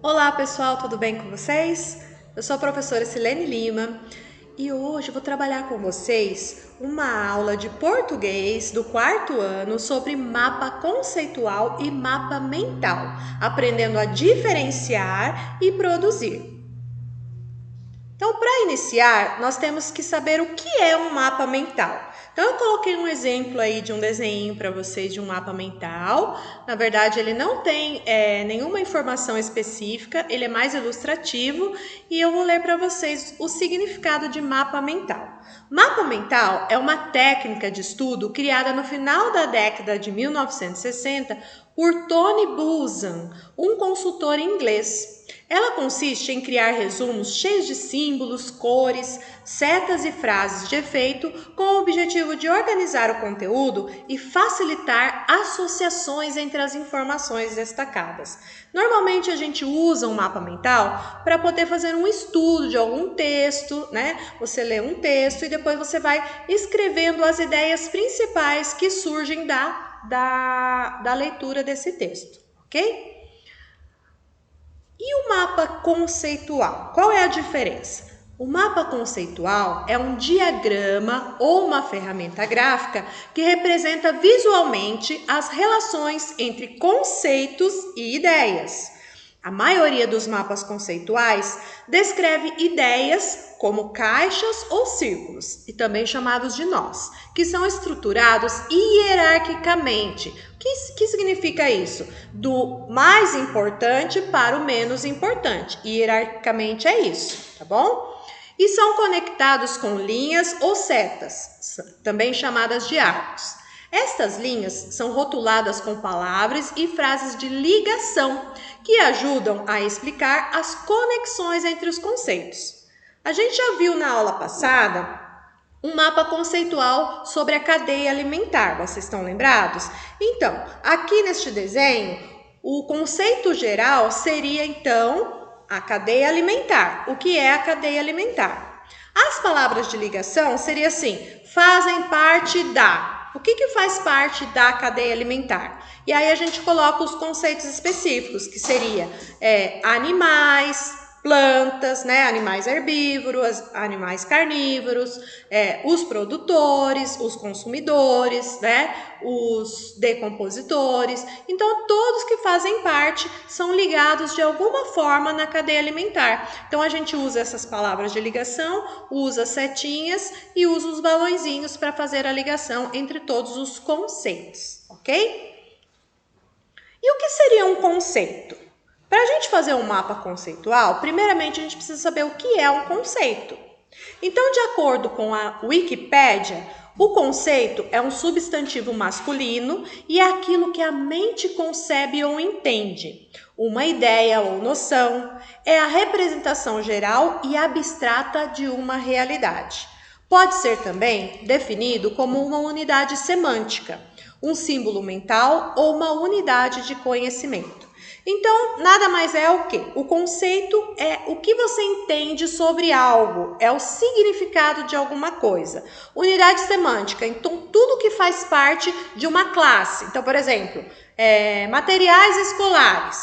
Olá pessoal, tudo bem com vocês? Eu sou a professora Silene Lima e hoje eu vou trabalhar com vocês uma aula de português do quarto ano sobre mapa conceitual e mapa mental, aprendendo a diferenciar e produzir. Então, para iniciar, nós temos que saber o que é um mapa mental. Então, eu coloquei um exemplo aí de um desenho para vocês de um mapa mental. Na verdade, ele não tem nenhuma informação específica, ele é mais ilustrativo e eu vou ler para vocês o significado de mapa mental. Mapa mental é uma técnica de estudo criada no final da década de 1960 por Tony Buzan, um consultor inglês. Ela consiste em criar resumos cheios de símbolos, cores, setas e frases de efeito com o objetivo de organizar o conteúdo e facilitar associações entre as informações destacadas. Normalmente a gente usa um mapa mental para poder fazer um estudo de algum texto, né? Você lê um texto e depois você vai escrevendo as ideias principais que surgem da leitura desse texto, ok? E o mapa conceitual? Qual é a diferença? O mapa conceitual é um diagrama ou uma ferramenta gráfica que representa visualmente as relações entre conceitos e ideias. A maioria dos mapas conceituais descreve ideias como caixas ou círculos, e também chamados de nós, que são estruturados hierarquicamente. O que significa isso? Do mais importante para o menos importante. Hierarquicamente é isso, tá bom? E são conectados com linhas ou setas, também chamadas de arcos. Estas linhas são rotuladas com palavras e frases de ligação, que ajudam a explicar as conexões entre os conceitos. A gente já viu na aula passada um mapa conceitual sobre a cadeia alimentar, vocês estão lembrados? Então, aqui neste desenho, o conceito geral seria então a cadeia alimentar. O que é a cadeia alimentar? As palavras de ligação seria assim: fazem parte da. O que faz parte da cadeia alimentar? E aí a gente coloca os conceitos específicos, que seria animais, plantas, né, animais herbívoros, animais carnívoros, os produtores, os consumidores, né, os decompositores. Então, todos que fazem parte são ligados de alguma forma na cadeia alimentar. Então, a gente usa essas palavras de ligação, usa setinhas e usa os balõezinhos para fazer a ligação entre todos os conceitos, ok? E o que seria um conceito? Para a gente fazer um mapa conceitual, primeiramente a gente precisa saber o que é um conceito. Então, de acordo com a Wikipédia, o conceito é um substantivo masculino e é aquilo que a mente concebe ou entende. Uma ideia ou noção é a representação geral e abstrata de uma realidade. Pode ser também definido como uma unidade semântica, um símbolo mental ou uma unidade de conhecimento. Então, nada mais é o que? O conceito é o que você entende sobre algo, é o significado de alguma coisa. Unidade semântica, então tudo que faz parte de uma classe. Então, por exemplo, materiais escolares,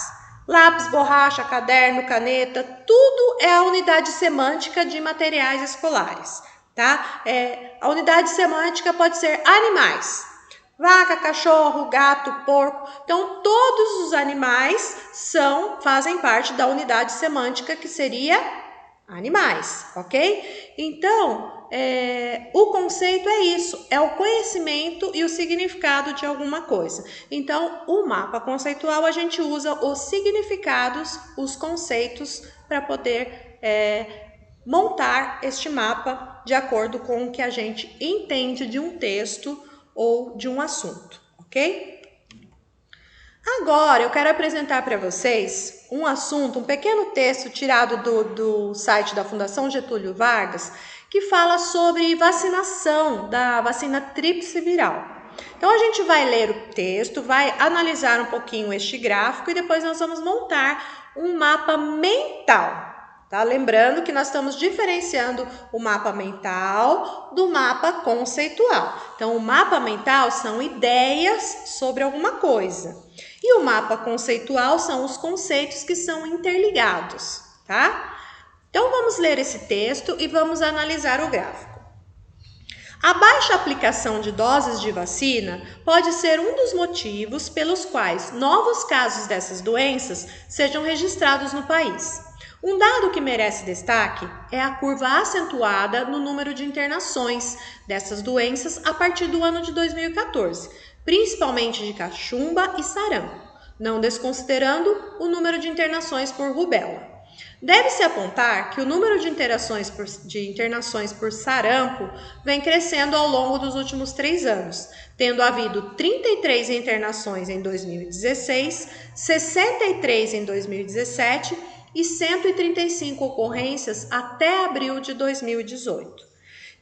lápis, borracha, caderno, caneta, tudo é a unidade semântica de materiais escolares, tá? A unidade semântica pode ser animais. Vaca, cachorro, gato, porco. Então, todos os animais fazem parte da unidade semântica que seria animais, ok? Então, o conceito é isso, é o conhecimento e o significado de alguma coisa. Então, o mapa conceitual, a gente usa os significados, os conceitos, para poder montar este mapa de acordo com o que a gente entende de um texto ou de um assunto, ok? Agora eu quero apresentar para vocês um assunto, um pequeno texto tirado do site da Fundação Getúlio Vargas, que fala sobre vacinação da vacina tríplice viral. Então a gente vai ler o texto, vai analisar um pouquinho este gráfico e depois nós vamos montar um mapa mental. Tá? Lembrando que nós estamos diferenciando o mapa mental do mapa conceitual. Então, o mapa mental são ideias sobre alguma coisa. E o mapa conceitual são os conceitos que são interligados, tá? Então, vamos ler esse texto e vamos analisar o gráfico. A baixa aplicação de doses de vacina pode ser um dos motivos pelos quais novos casos dessas doenças sejam registrados no país. Um dado que merece destaque é a curva acentuada no número de internações dessas doenças a partir do ano de 2014, principalmente de cachumba e sarampo, não desconsiderando o número de internações por rubéola. Deve-se apontar que o número de internações por sarampo vem crescendo ao longo dos últimos 3 anos, tendo havido 33 internações em 2016, 63 em 2017 e 135 ocorrências até abril de 2018.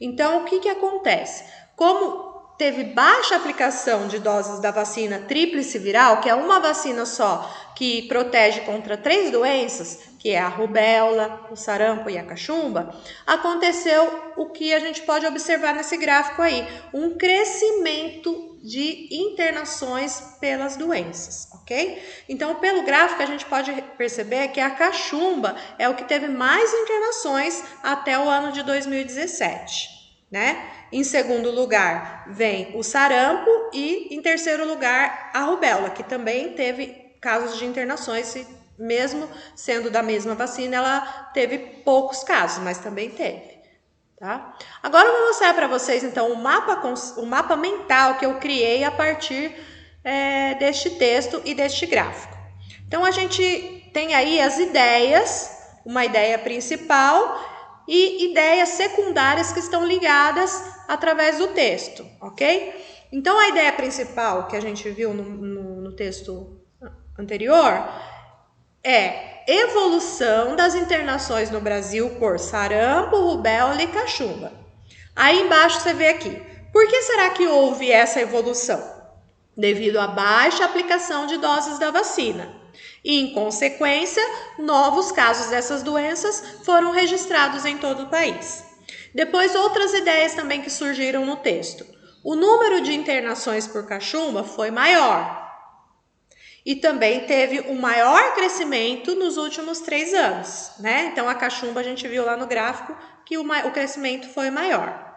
Então, o que acontece? Como teve baixa aplicação de doses da vacina tríplice viral, que é uma vacina só que protege contra 3 doenças, que é a rubéola, o sarampo e a cachumba, aconteceu o que a gente pode observar nesse gráfico aí, um crescimento de internações pelas doenças, ok? Então, pelo gráfico, a gente pode perceber que a cachumba é o que teve mais internações até o ano de 2017, né? Em segundo lugar, vem o sarampo e em terceiro lugar, a rubéola, que também teve casos de internações, mesmo sendo da mesma vacina, ela teve poucos casos, mas também teve. Tá? Agora eu vou mostrar para vocês então o mapa mental que eu criei a partir deste texto e deste gráfico. Então a gente tem aí as ideias, uma ideia principal e ideias secundárias que estão ligadas através do texto, ok? Então a ideia principal que a gente viu no texto anterior é evolução das internações no Brasil por sarampo, rubéola e cachumba. Aí embaixo você vê aqui, por que será que houve essa evolução? Devido à baixa aplicação de doses da vacina. E, em consequência, novos casos dessas doenças foram registrados em todo o país. Depois, outras ideias também que surgiram no texto. O número de internações por cachumba foi maior. E também teve um maior crescimento nos últimos 3 anos, né? Então, a cachumba a gente viu lá no gráfico que o crescimento foi maior.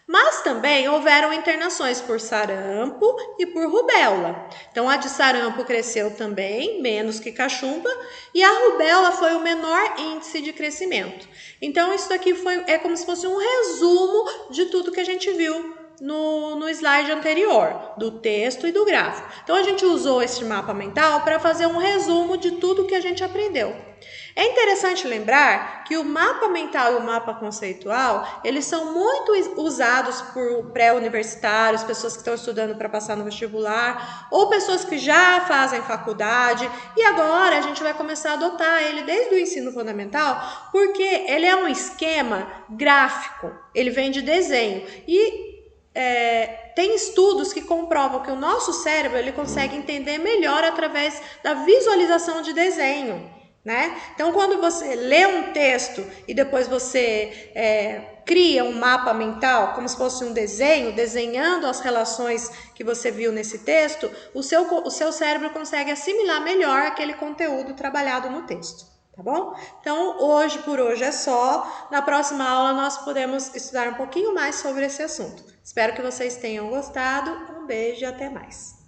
Mas também houveram internações por sarampo e por rubéola. Então, a de sarampo cresceu também, menos que cachumba, e a rubéola foi o menor índice de crescimento. Então, isso daqui é como se fosse um resumo de tudo que a gente viu no slide anterior, do texto e do gráfico. Então, a gente usou esse mapa mental para fazer um resumo de tudo que a gente aprendeu. É interessante lembrar que o mapa mental e o mapa conceitual, eles são muito usados por pré-universitários, pessoas que estão estudando para passar no vestibular, ou pessoas que já fazem faculdade, e agora a gente vai começar a adotar ele desde o ensino fundamental, porque ele é um esquema gráfico, ele vem de desenho, e tem estudos que comprovam que o nosso cérebro ele consegue entender melhor através da visualização de desenho, né? Então, quando você lê um texto e depois você cria um mapa mental, como se fosse um desenho, desenhando as relações que você viu nesse texto, o seu cérebro consegue assimilar melhor aquele conteúdo trabalhado no texto. Tá bom? Então, por hoje é só. Na próxima aula nós podemos estudar um pouquinho mais sobre esse assunto. Espero que vocês tenham gostado. Um beijo e até mais.